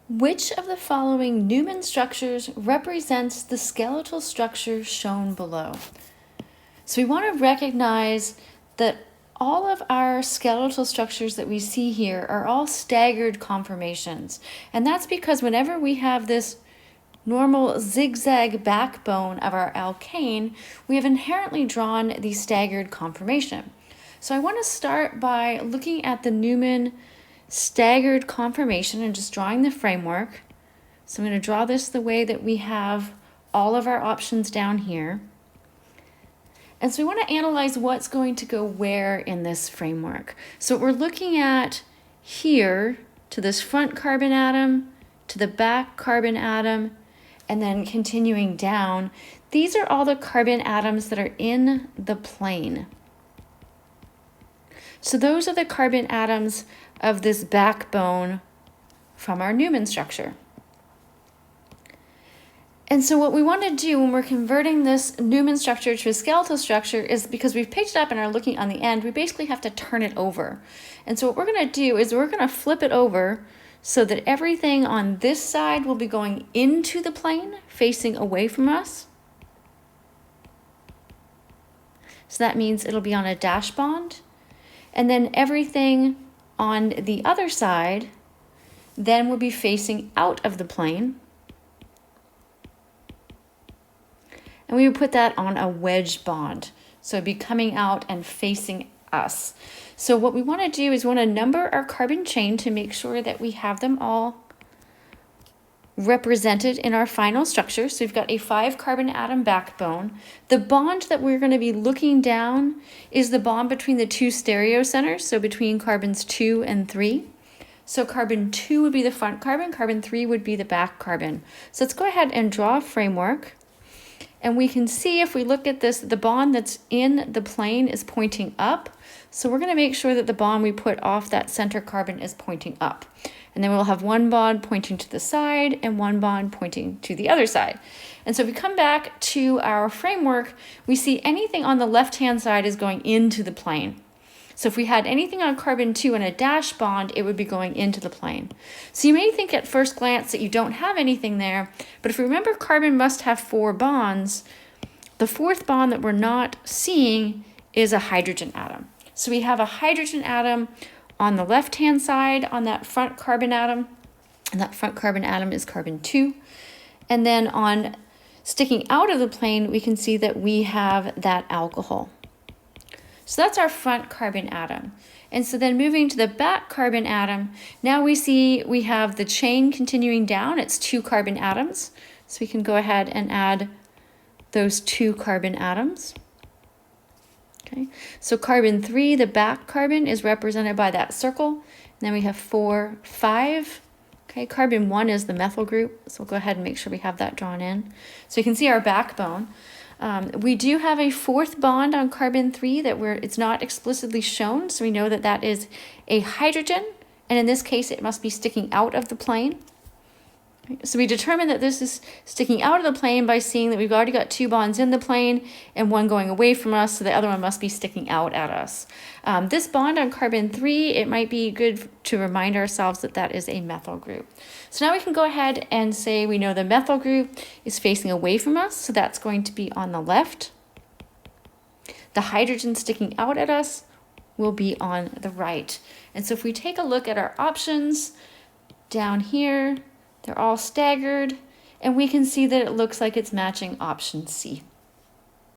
Which of the following Newman structures represents the skeletal structure shown below? So we want to recognize that all of our skeletal structures that we see here are all staggered conformations. And that's because whenever we have this normal zigzag backbone of our alkane, we have inherently drawn the staggered conformation. So I want to start by looking at the Newman staggered conformation and just drawing the framework. So I'm going to draw this the way that we have all of our options down here. And so we want to analyze what's going to go where in this framework. So what we're looking at here, to this front carbon atom, to the back carbon atom, and then continuing down, these are all the carbon atoms that are in the plane. So those are the carbon atoms of this backbone from our Newman structure. And so what we want to do when we're converting this Newman structure to a skeletal structure is, because we've picked it up and are looking on the end, we basically have to turn it over. And so what we're going to do is we're going to flip it over so that everything on this side will be going into the plane, facing away from us. So that means it'll be on a dash bond. And then everything on the other side then will be facing out of the plane. And we would put that on a wedge bond. So it'd be coming out and facing us. So what we want to do is we want to number our carbon chain to make sure that we have them all represented in our final structure. So we've got a 5 carbon atom backbone. The bond that we're going to be looking down is the bond between the two stereocenters, so between carbons 2 and 3. So carbon 2 would be the front carbon, carbon 3 would be the back carbon. So let's go ahead and draw a framework. And we can see, if we look at this, the bond that's in the plane is pointing up. So we're going to make sure that the bond we put off that center carbon is pointing up. And then we'll have one bond pointing to the side and one bond pointing to the other side. And so if we come back to our framework, we see anything on the left-hand side is going into the plane. So if we had anything on carbon 2 and a dash bond, it would be going into the plane. So you may think at first glance that you don't have anything there, but if you remember, carbon must have 4 bonds. The 4th bond that we're not seeing is a hydrogen atom. So we have a hydrogen atom on the left-hand side on that front carbon atom, and that front carbon atom is carbon 2. And then on sticking out of the plane, we can see that we have that alcohol. So that's our front carbon atom. And so then moving to the back carbon atom, now we see we have the chain continuing down. It's 2 carbon atoms. So we can go ahead and add those 2 carbon atoms. Okay, so carbon 3, the back carbon, is represented by that circle. And then we have 4, 5. Okay, carbon 1 is the methyl group. So we'll go ahead and make sure we have that drawn in. So you can see our backbone. We do have a 4th bond on carbon 3 that it's not explicitly shown. So we know that that is a hydrogen. And in this case, it must be sticking out of the plane. So we determine that this is sticking out of the plane by seeing that we've already got 2 bonds in the plane and one going away from us, so the other one must be sticking out at us. This bond on carbon 3, it might be good to remind ourselves that that is a methyl group. So now we can go ahead and say we know the methyl group is facing away from us, so that's going to be on the left. The hydrogen sticking out at us will be on the right. And so if we take a look at our options down here, they're all staggered, and we can see that it looks like it's matching option C.